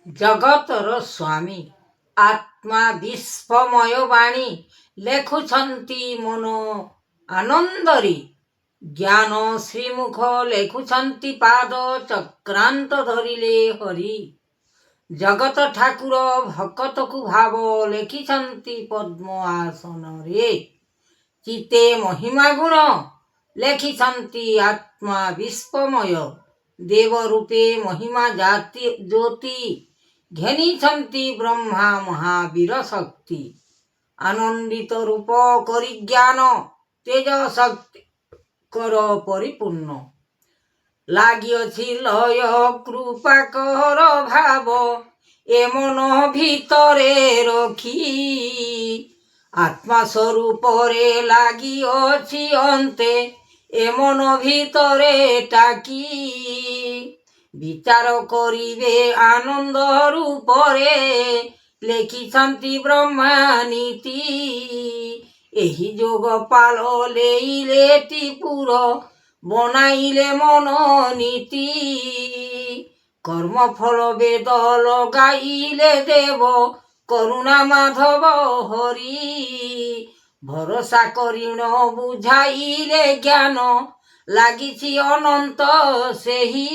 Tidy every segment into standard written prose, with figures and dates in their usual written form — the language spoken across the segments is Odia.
ଜଗତର ସ୍ୱାମୀ ଆତ୍ମା ବିଶ୍ୱମୟ ବାଣୀ ଲେଖୁଛନ୍ତି ମନ ଆନନ୍ଦରେ। ଜ୍ଞାନ ଶ୍ରୀମୁଖ ଲେଖୁଛନ୍ତି ପାଦ ଚକ୍ରାନ୍ତ ଧରିଲେ ହରି। ଜଗତ ଠାକୁର ଭକତକୁ ଭାବ ଲେଖିଛନ୍ତି ପଦ୍ମ ଆସନରେ। ଚିତେ ମହିମା ଗୁଣ ଲେଖିଛନ୍ତି ଆତ୍ମା ବିଶ୍ୱମୟ। ଦେବ ରୂପେ ମହିମା ଜାତି ଜ୍ୟୋତି ଘେନିଛନ୍ତି ବ୍ରହ୍ମା ମହାବୀର ଶକ୍ତି। ଆନନ୍ଦିତ ରୂପ କରି ଜ୍ଞାନ ତେଜ ଶକ୍ତି କର ପରିପୂର୍ଣ୍ଣ। ଲାଗିଅଛି ଲୟ କୃପା କର ଭାବ ଏ ମନ ଭିତରେ ରଖି। ଆତ୍ମା ସ୍ୱରୂପରେ ଲାଗିଅଛି ଅନ୍ତେ ଏ ମନ ଭିତରେ ଟାକି। ବିଚାର କରିବେ ଆନନ୍ଦ ରୂପରେ ଲେଖିଛନ୍ତି ବ୍ରହ୍ମା ନୀତି। ଏହି ଯୋଗ ପାଳ ଲେଇଲେ ତ୍ରିପୁର ବନାଇଲେ ମନ ନୀତି। କର୍ମଫଳ ବେଦ ଲଗାଇଲେ ଦେବ କରୁଣା ମାଧବ ହରି। ଭରସା କରିଣ ବୁଝାଇଲେ ଜ୍ଞାନ ଲାଗିଛି ଅନନ୍ତ ସେହି।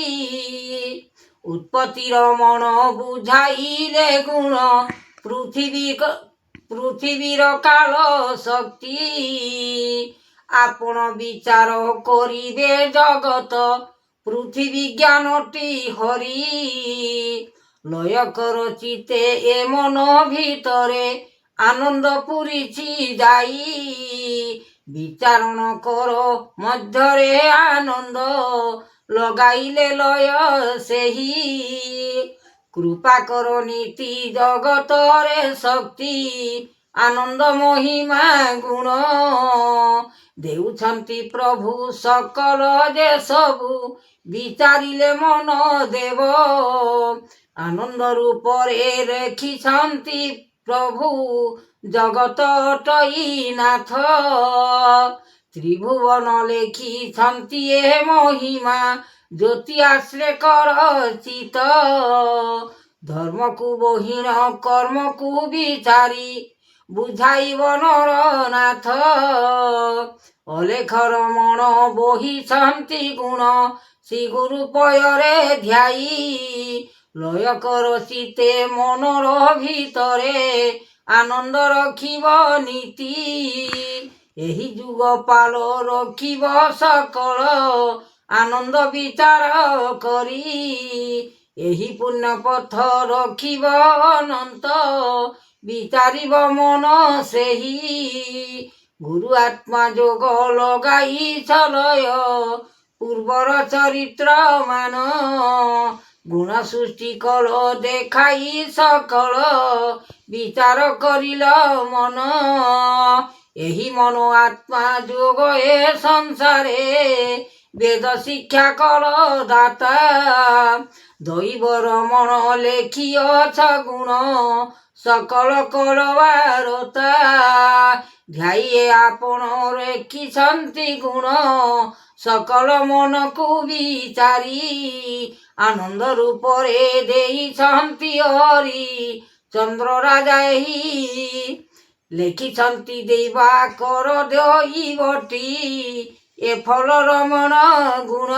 ଉତ୍ପତ୍ତିର ମନ ବୁଝାଇଲେ ଗୁଣ ପୃଥିବୀର କାଳ ଶକ୍ତି। ଆପଣ ବିଚାର କରିବେ ଜଗତ ପୃଥିବୀ ଜ୍ଞାନଟି ହରି। ଲୟ କର ଚିତେ ଏ ମନ ଭିତରେ ଆନନ୍ଦ ପୁରିଛି ଯାଇ। ବିଚାରଣ କର ମଧ୍ୟରେ ଆନନ୍ଦ ଲଗାଇଲେ ଲୟ ସେହି। କୃପା କର ନୀତି ଜଗତରେ ଶକ୍ତି ଆନନ୍ଦ ମହିମା ଗୁଣ। ଦେଉଛନ୍ତି ପ୍ରଭୁ ସକଳ ଯେ ସବୁ ବିଚାରିଲେ ମନ ଦେବ। ଆନନ୍ଦ ରୂପରେ ଲେଖିଛନ୍ତି ପ୍ରଭୁ ଜଗତ ଅଟଇ ନାଥ। ତ୍ରିଭୁବନ ଲେଖିଛନ୍ତି ଏ ମହିମା ଜ୍ୟୋତି ଆଶ୍ରେ କର ଚିତ। ଧର୍ମକୁ ବହିଣ କର୍ମକୁ ବିଚାରି ବୁଝାଇବ ନରନାଥ। ଅଲେଖ ରମଣ ବହିଛନ୍ତି ଗୁଣ ଶ୍ରୀ ଗୁରୁ ପୟରେ ଧ୍ୟାଇ। ଲୟ କର ଚିତେ ମନର ଭିତରେ ଆନନ୍ଦ ରଖିବ ନୀତି। ଏହି ଯୁଗ ପାଳ ରଖିବ ସକଳ ଆନନ୍ଦ ବିଚାର କରି। ଏହି ପୁଣ୍ୟ ପଥ ରଖିବ ଅନନ୍ତ ବିଚାରିବ ମନ ସେହି। ଗୁରୁ ଆତ୍ମା ଯୋଗ ଲଗାଇଛ ଲୟ ପୂର୍ବର ଚରିତ୍ର ମାନ। ଗୁଣ ସୃଷ୍ଟି କଲ ଦେଖାଇ ସକଳ ବିଚାର କରିଲ ମନ। ଏହି ମନ ଆତ୍ମା ଯୋଗ ଏ ସଂସାରେ ବେଦ ଶିକ୍ଷା କଲ ଦାତା। ଦୈବ ରମଣ ଲେଖିଅଛ ଗୁଣ ସକଳ କଳବାରତା। ଧ୍ୟାୟେ ଆପଣ ଲେଖିଛନ୍ତି ଗୁଣ ସକଳ ମନକୁ ବିଚାରି। ଆନନ୍ଦ ରୂପରେ ଦେଇଛନ୍ତି ହରି ଚନ୍ଦ୍ର ରାଜା ଏହି। ଲେଖିଛନ୍ତି ଦେବା କର ଦୈବଟି ଏ ଫଳ ରମଣ ଗୁଣ।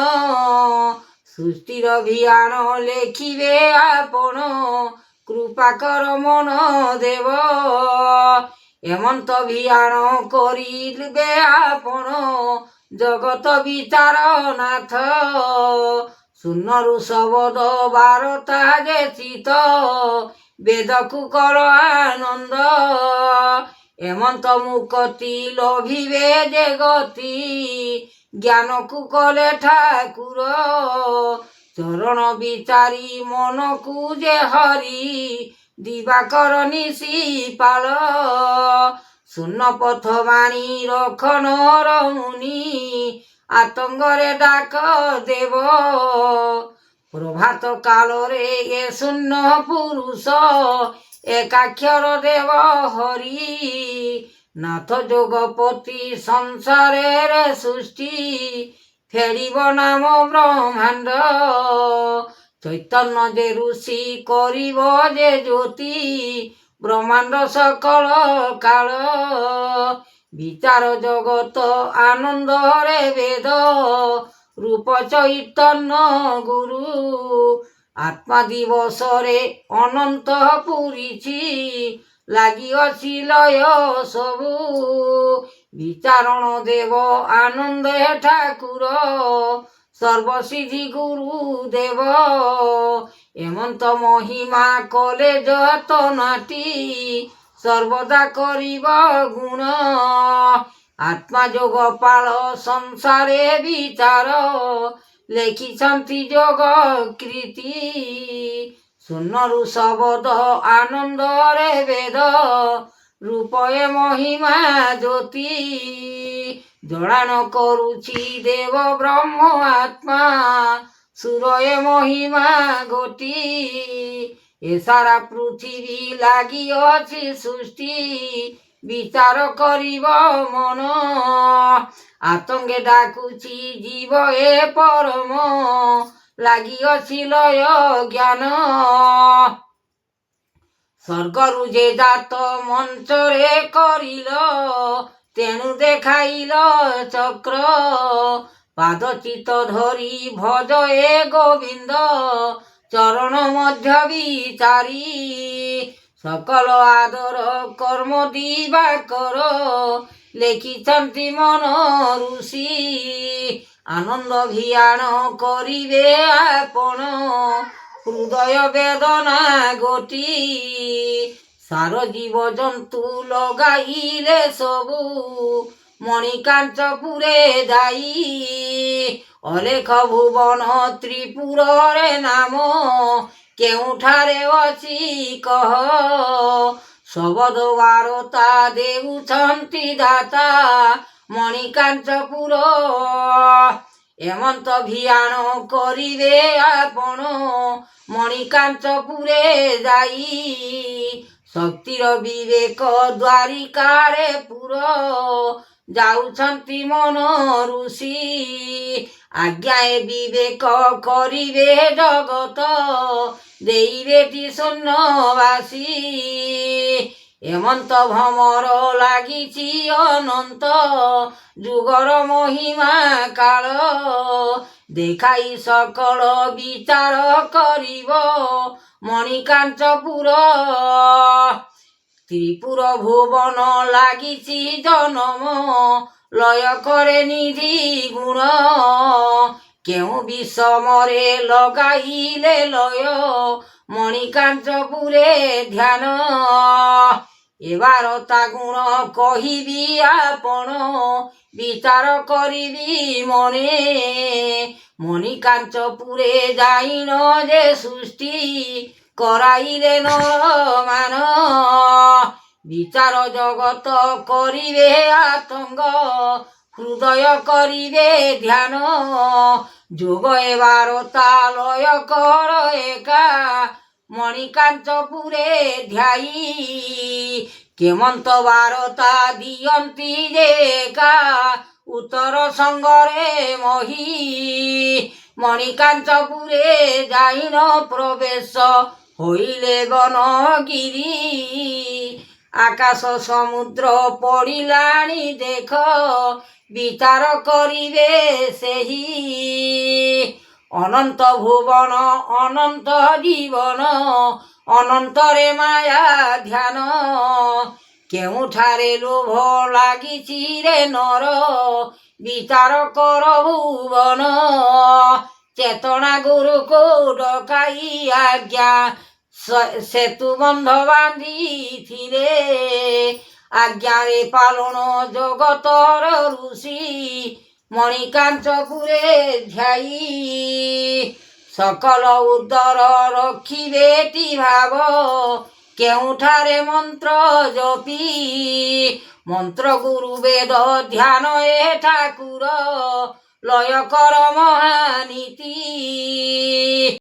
ସୃଷ୍ଟିର ଭିଆଣ ଲେଖିବେ ଆପଣ କୃପା କର ମନ ଦେବ। ଏମନ୍ତ ଭିଆଣ କରିବେ ଆପଣ ଜଗତ ବିଚାର ନାଥ। ଶୂନ୍ୟରୁ ଶବଦ ବାରତା ଯେ ଚିତ ବେଦକୁ କର ଆନନ୍ଦ। ଏମନ୍ତ ମୁକତି ଲଭିବେ ଯେ ଗତି ଜ୍ଞାନକୁ କଲେ ଠାକୁର। ଚରଣ ବିଚାରି ମନକୁ ଯେ ହରି ଦିବାକର ନିଶି ପାଳ। ଶୂନ୍ୟ ପଥ ବାଣୀ ରଖ ନର ମୁନି ଆତଙ୍ଗରେ ଡାକ ଦେବ। ପ୍ରଭାତ କାଳରେ ଏ ଶୂନ୍ୟ ପୁରୁଷ ଏକାକ୍ଷର ଦେବ ହରି। ନାଥ ଯୋଗପତି ସଂସାରରେ ସୃଷ୍ଟି ଫେରିବ ନାମ ବ୍ରହ୍ମାଣ୍ଡ। ଚୈତନ୍ୟ ଯେ ଋଷି କରିବ ଯେ ଜ୍ୟୋତି ବ୍ରହ୍ମାଣ୍ଡ ସକଳ କାଳ ବିଚାର ଜଗତ ଆନନ୍ଦରେ ବେଦ ରୂପ ଚୈତନ୍ୟ ଗୁରୁ ଆତ୍ମା ଦିବସରେ ଅନନ୍ତ ପୁରିଛି ଲାଗିଅଛି ଲୟ ସବୁ ବିଚାରଣ ଦେବ ଆନନ୍ଦ ଠାକୁର ସର୍ବସିଦ୍ଧି ଗୁରୁ ଦେବ ଏମନ୍ତ ମହିମା କଲେ ଯତ ନାଟି ସର୍ବଦା କରିବ ଗୁଣ ଆତ୍ମା ଯୋଗ ପାଳ ସଂସାରେ ବିଚାର ଲେଖିଛନ୍ତି ଯୋଗ କୀର୍ତ୍ତି ଶୂନ୍ୟରୁ ଶବଦ ଆନନ୍ଦରେ ବେଦ ରୂପଏ ମହିମା ଜ୍ୟୋତି ଜଳାଣ କରୁଛି ଦେବ ବ୍ରହ୍ମ ଆତ୍ମା ସୁରଏ ମହିମା ଗୋଟି ଏ ସାରା ପୃଥିବୀ ଲାଗିଅଛି ସୃଷ୍ଟି ବିଚାର କରିବ ମନ ଆତଙ୍ଗେ ଡାକୁଛି ଜୀବ ଏ ପରମ ଲାଗିଅଛି ଲୟ ଜ୍ଞାନ ସ୍ୱର୍ଗରୁ ଯେ ଜାତ ମଞ୍ଚରେ କରିଲ ତେଣୁ ଦେଖାଇଲ ଚକ୍ର ପାଦ ଚିତ ଧରି ଭଜ ଏ ଗୋବିନ୍ଦ ଚରଣ ମଧ୍ୟ ବିଚାରି ସକଳ ଆଦର କର୍ମ ଦିବାକର ଲେଖିଛନ୍ତି ମନ ଋଷି ଆନନ୍ଦ ଭିଆଣ କରିବେ ଆପଣ ହୃଦୟ ବେଦନା ଗୋଟି ସାର ଜୀବଜନ୍ତୁ ଲଗାଇଲେ ସବୁ ମଣିକାଞ୍ଚପୁରେ ଯାଇ ଅଲେଖ ଭୁବନ ତ୍ରିପୁରରେ ନାମ କେଉଁଠାରେ ଅଛି କହ ଶବଦ ବାରତା ଦେଉଛନ୍ତି ଦାତା ମଣିକାଞ୍ଚପୁର ଏମନ୍ତ ଭିଆଣ କରିବେ ଆପଣ ମଣିକାଞ୍ଚପୁରେ ଯାଇ ଶକ୍ତିର ବିବେକ ଦ୍ୱାରିକାରେ ପୁର ଯାଉଛନ୍ତି ମନ ଋଷି ଆଜ୍ଞା ଏ ବିବେକ କରିବେ ଜଗତ ଦେଇବେ ଶୂନ୍ୟବାସୀ ଏମନ୍ତ ଭ୍ରମର ଲାଗିଛି ଅନନ୍ତ ଯୁଗର ମହିମା କାଳ ଦେଖାଇ ସକଳ ବିଚାର କରିବ ମଣିକାଞ୍ଚପୁର ତ୍ରିପୁର ଭୁବନ ଲାଗିଛି ଜନମ ଲୟ କରେ ନିଧି ଗୁଣ କେଉଁ ବିଷମରେ ଲଗାଇଲେ ଲୟ ମଣିକାଞ୍ଚପୁରେ ଧ୍ୟାନ ଏ ବାରତା ଗୁଣ କହିବି ଆପଣ ବିଚାର କରିବି ମନେ ମଣିକାଞ୍ଚପୁରେ ଯାଇନ ଯେ ସୃଷ୍ଟି କରାଇଲେ ନରମାନ ବିଚାର ଜଗତ କରିବେ ଆତଙ୍ଗ ହୃଦୟ କରିବେ ଧ୍ୟାନ ଯୋଗ ଏ ବାରତା ଲୟ କର ଏକା ମଣିକାଞ୍ଚପୁରେ ଧ୍ୟାଇ କେମନ୍ତ ବାରତା ଦିଅନ୍ତି ଯେ ଏକା ଉତ୍ତର ସଙ୍ଗରେ ମହି ମଣିକାଞ୍ଚପୁରେ ଯାଇନ ପ୍ରବେଶ ହୋଇଲେ ବନଗିରି ଆକାଶ ସମୁଦ୍ର ପଡ଼ିଲାଣି ଦେଖ ବିଚାର କରିବେ ସେହି ଅନନ୍ତ ଭୁବନ ଅନନ୍ତ ଜୀବନ ଅନନ୍ତରେ ମାୟା ଧ୍ୟାନ କେଉଁଠାରେ ଲୋଭ ଲାଗିଛି ରେ ନର ବିଚାର କର ଭୁବନ ଚେତନା ଗୁରୁକୁ ଡକାଇ ଆଜ୍ଞା ସେତୁ ବନ୍ଧ ବାନ୍ଧିଥିଲେ ଆଜ୍ଞାରେ ପାଲନ ଜଗତର ଋଷି ମଣିକାଞ୍ଚପୁରେ ଧ୍ୟାଇ ସକଳ ଉଦର ରଖିବେଟି ଭାବ କେଉଁଠାରେ ମନ୍ତ୍ର ଜପି ମନ୍ତ୍ର ଗୁରୁ ବେଦ ଧ୍ୟାନ ଏ ଠାକୁର ଲୟ କର ମହାନୀତି।